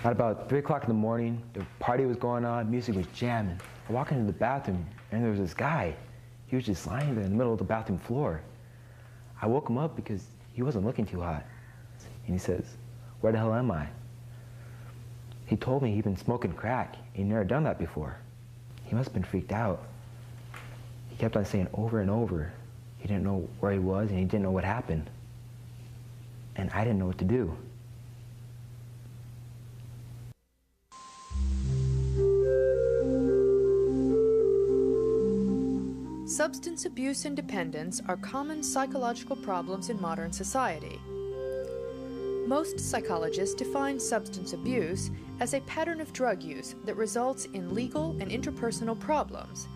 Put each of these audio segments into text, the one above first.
At about 3 o'clock in the morning, the party was going on, music was jamming. I walk into the bathroom, and there was this guy. He was just lying there in the middle of the bathroom floor. I woke him up because he wasn't looking too hot. And he says, "Where the hell am I?" He told me he'd been smoking crack. He'd never done that before. He must have been freaked out. He kept on saying over and over, he didn't know where he was and he didn't know what happened. And I didn't know what to do. Substance abuse and dependence are common psychological problems in modern society. Most psychologists define substance abuse as a pattern of drug use that results in legal and interpersonal problems,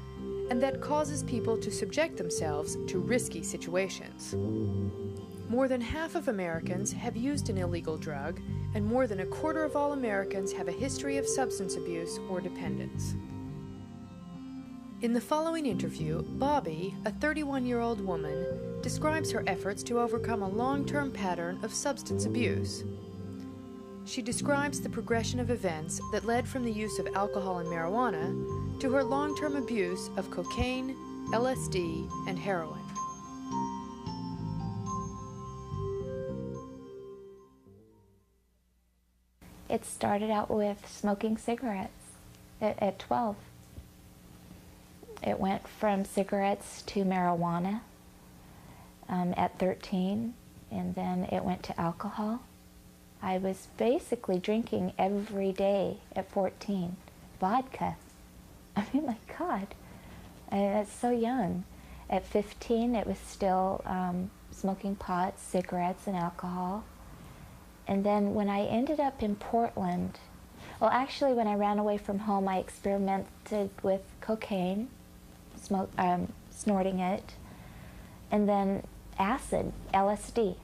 and that causes people to subject themselves to risky situations. More than half of Americans have used an illegal drug, and more than a quarter of all Americans have a history of substance abuse or dependence. In the following interview, Bobby, a 31-year-old woman, describes her efforts to overcome a long-term pattern of substance abuse. She describes the progression of events that led from the use of alcohol and marijuana to her long-term abuse of cocaine, LSD, and heroin. It started out with smoking cigarettes at 12. It went from cigarettes to marijuana at 13, and then it went to alcohol. I was basically drinking every day at 14. Vodka. I mean, my God, that's so young. At 15, it was still smoking pot, cigarettes, and alcohol. And then when I ended up in Portland, well, actually, when I ran away from home, I experimented with cocaine, snorting it, and then acid, LSD,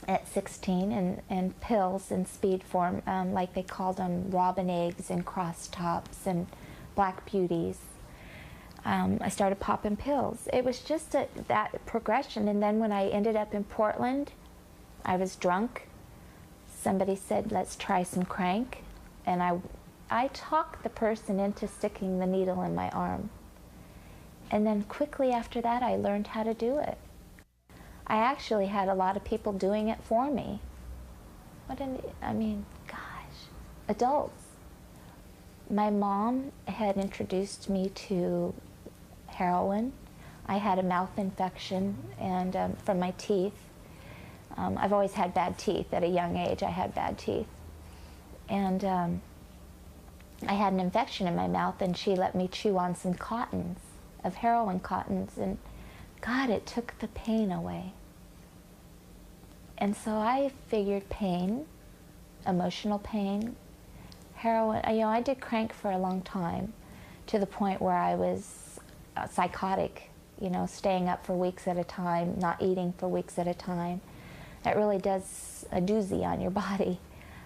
at 16, and pills in speed form, like they called them robin eggs and cross tops and black beauties. I started popping pills. It was just that progression. And then when I ended up in Portland, I was drunk. Somebody said, "Let's try some crank." And I talked the person into sticking the needle in my arm. And then quickly after that, I learned how to do it. I actually had a lot of people doing it for me. I mean, gosh, adults. My mom had introduced me to heroin. I had a mouth infection and from my teeth. I've always had bad teeth. At a young age, I had bad teeth. And I had an infection in my mouth, and she let me chew on some cottons, of heroin cottons, and God, it took the pain away. And so I figured pain, emotional pain, heroin, I did crank for a long time, to the point where I was psychotic, staying up for weeks at a time, not eating for weeks at a time. It really does a doozy on your body.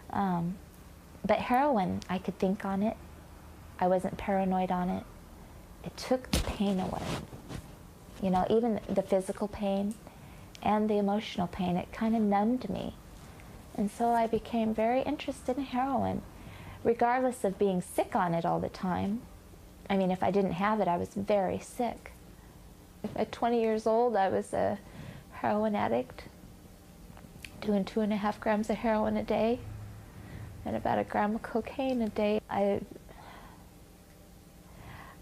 But heroin, I could think on it. I wasn't paranoid on it. It took the pain away. Even the physical pain and the emotional pain, it kind of numbed me. And so I became very interested in heroin, regardless of being sick on it all the time. I mean, if I didn't have it, I was very sick. At 20 years old, I was a heroin addict, doing 2.5 grams of heroin a day and about 1 gram of cocaine a day.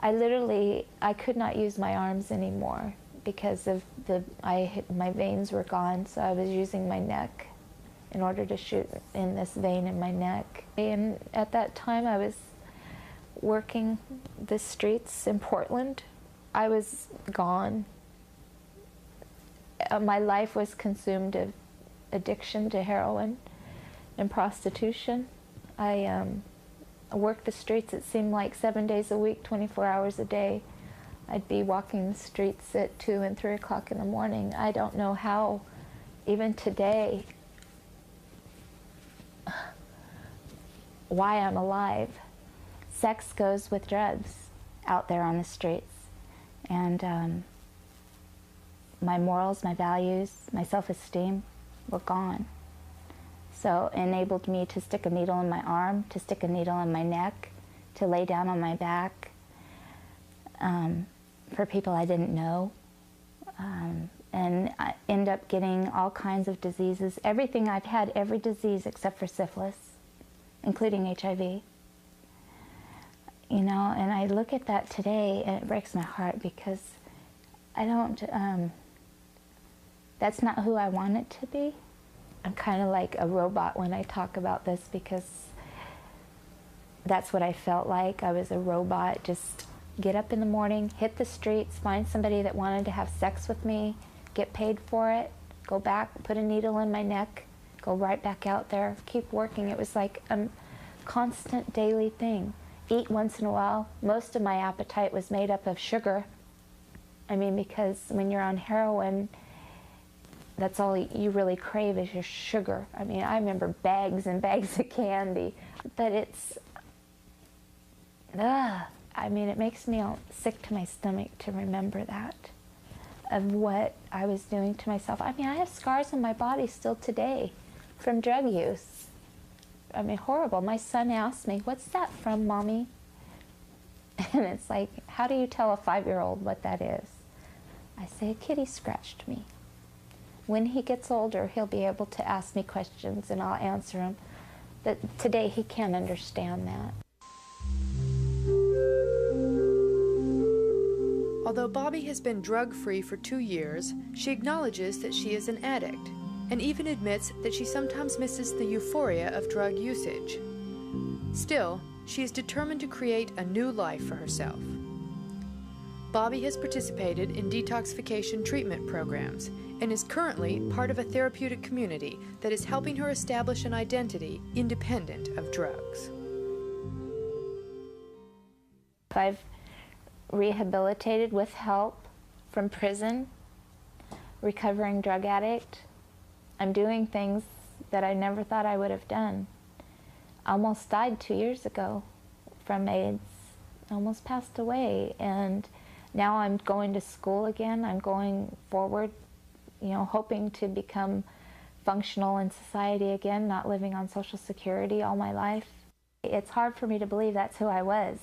I could not use my arms anymore because of my veins were gone, so I was using my neck in order to shoot in this vein in my neck. And at that time, I was working the streets in Portland. I was gone. My life was consumed of addiction to heroin and prostitution. I worked the streets, it seemed like 7 days a week, 24 hours a day. I'd be walking the streets at 2 and 3 o'clock in the morning. I don't know how, even today, why I'm alive. Sex goes with drugs out there on the streets. And my morals, my values, my self-esteem were gone. So it enabled me to stick a needle in my arm, to stick a needle in my neck, to lay down on my back for people I didn't know. And I end up getting all kinds of diseases. Everything, I've had every disease except for syphilis, including HIV. You know, and I look at that today and it breaks my heart because I don't, that's not who I want it to be. I'm kind of like a robot when I talk about this because that's what I felt like. I was a robot, just get up in the morning, hit the streets, find somebody that wanted to have sex with me, get paid for it, go back, put a needle in my neck, go right back out there, keep working. It was like a constant daily thing. Eat once in a while. Most of my appetite was made up of sugar. I mean, because when you're on heroin, that's all you really crave is your sugar. I mean, I remember bags and bags of candy, but it's, I mean, it makes me all sick to my stomach to remember that, of what I was doing to myself. I mean, I have scars on my body still today from drug use. I mean, horrible. My son asked me, "What's that from, Mommy?" And it's like, how do you tell a 5-year-old what that is? I say, a kitty scratched me. When he gets older, he'll be able to ask me questions and I'll answer him. But today he can't understand that. Although Bobby has been drug-free for 2 years, she acknowledges that she is an addict, and even admits that she sometimes misses the euphoria of drug usage. Still, she is determined to create a new life for herself. Bobby has participated in detoxification treatment programs and is currently part of a therapeutic community that is helping her establish an identity independent of drugs. I've rehabilitated with help from prison, recovering drug addict. I'm doing things that I never thought I would have done. Almost died 2 years ago from AIDS, almost passed away, and now I'm going to school again. I'm going forward, you know, hoping to become functional in society again, not living on Social Security all my life. It's hard for me to believe that's who I was.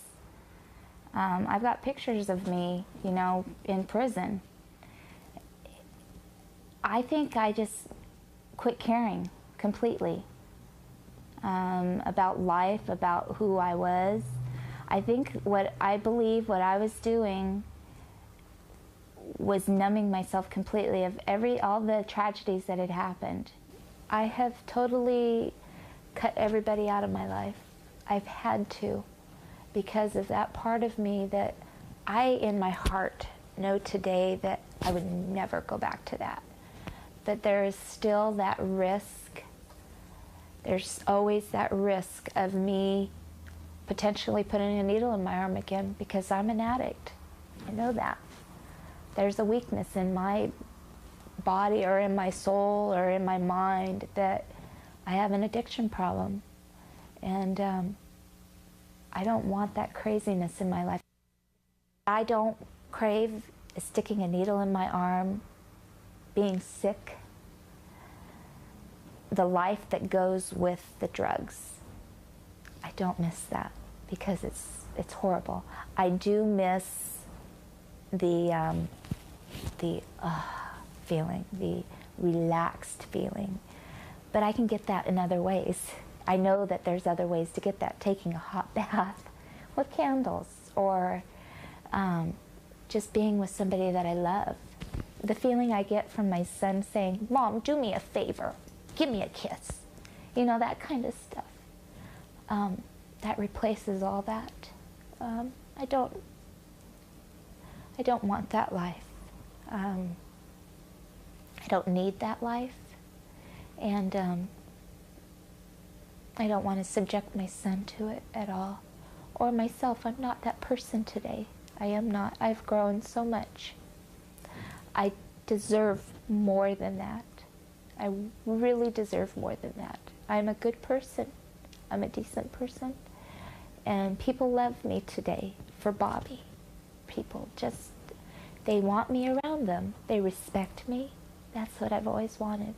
I've got pictures of me, you know, in prison. I think I just quit caring completely about life, about who I was. I think what I believe what I was doing was numbing myself completely of all the tragedies that had happened. I have totally cut everybody out of my life. I've had to, because of that part of me that I, in my heart, know today that I would never go back to that. But there is still that risk. There's always that risk of me potentially putting a needle in my arm again because I'm an addict. I know that. There's a weakness in my body or in my soul or in my mind that I have an addiction problem. And I don't want that craziness in my life. I don't crave sticking a needle in my arm, being sick, the life that goes with the drugs. I don't miss that because it's horrible. I do miss the feeling, the relaxed feeling, but I can get that in other ways. I know that there's other ways to get that, taking a hot bath with candles or just being with somebody that I love. The feeling I get from my son saying, "Mom, do me a favor, give me a kiss." You know, that kind of stuff. That replaces all that. I don't want that life. I don't need that life. And I don't want to subject my son to it at all. Or myself. I'm not that person today. I am not. I've grown so much. I deserve more than that. I really deserve more than that. I'm a good person. I'm a decent person. And people love me today for Bobby. People just, they want me around them. They respect me. That's what I've always wanted.